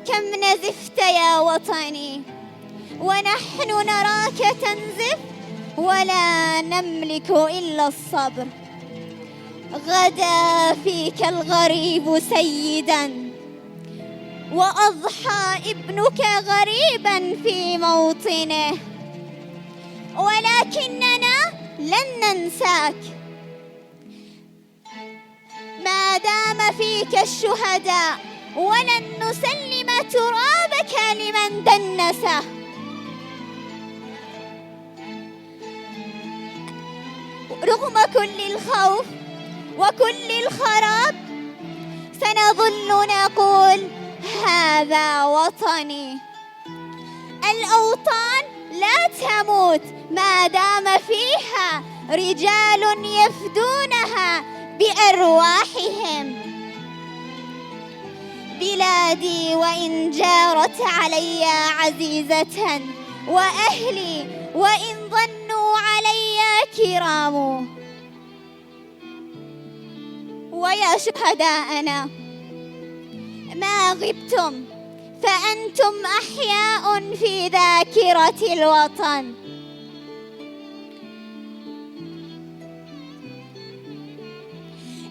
كم نزفت يا وطني ونحن نراك تنزف، ولا نملك إلا الصبر. غدا فيك الغريب سيدا، وأضحى ابنك غريبا في موطنه، ولكننا لن ننساك ما دام فيك الشهداء، ولن نسلم ترابك لمن دنسه. رغم كل الخوف وكل الخراب سنظل نقول هذا وطني. الأوطان لا تموت ما دام فيها رجال يفدونها بأرواحهم. بلادي وإن جارت علي عزيزة، وأهلي وإن ظنوا علي كرام. ويا شهداءنا ما غبتم فأنتم أحياء في ذاكرة الوطن.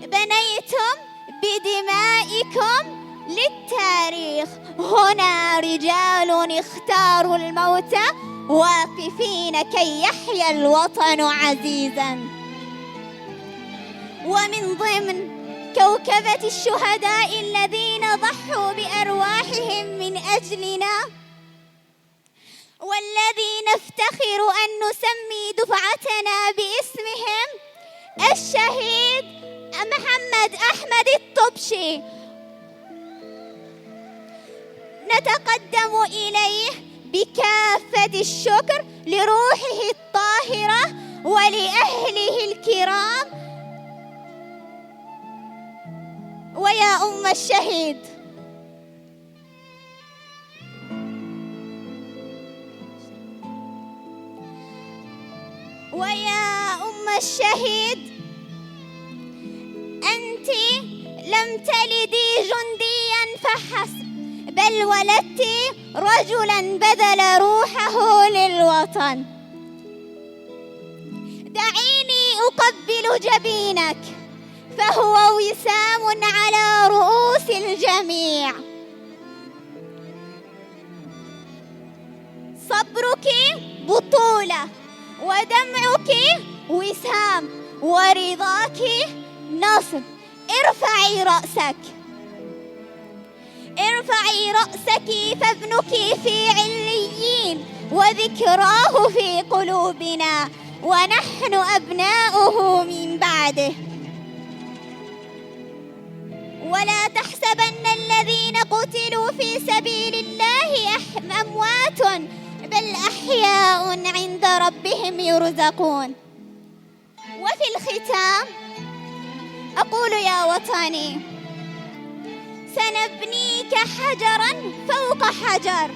بنيتم بدمائكم للتاريخ. هنا رجال اختاروا الموت واقفين كي يحيا الوطن عزيزا. ومن ضمن كوكبة الشهداء الذين ضحوا بأرواحهم من أجلنا، والذي نفتخر أن نسمي دفعتنا باسمهم، الشهيد محمد أحمد الطبشي. نتقدم إليه بكافة الشكر لروحه الطاهرة ولأهله الكرام. ويا أم الشهيد، ويا أم الشهيد، أنت لم تلدي جنديا فحسب، بل ولدت رجلا بذل روحه للوطن. دعيني أقبل جبينك، فهو وسام على رؤوس الجميع. صبرك بطولة، ودمعك وسام، ورضاك نصر. ارفعي رأسك، ارفعي رأسك، فابنك في عليين، وذكراه في قلوبنا، ونحن أبناؤه من بعده. ولا تحسبن الذين قتلوا في سبيل الله أموات، بل أحياء عند ربهم يرزقون. وفي الختام أقول يا وطني، سنبنيك حجرا فوق حجر،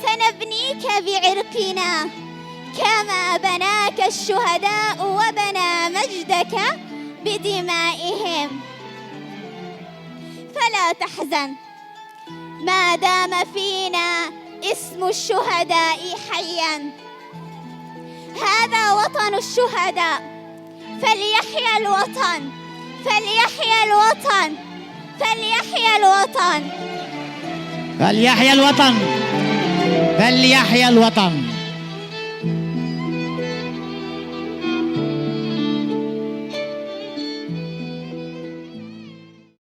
سنبنيك بعرقنا كما بناك الشهداء وبنى مجدك بدمائهم. فلا تحزن ما دام فينا اسم الشهداء حيا. هذا وطن الشهداء، فليحيا الوطن، فليحيا الوطن، فليحيا الوطن، فليحيا الوطن، فليحيا الوطن.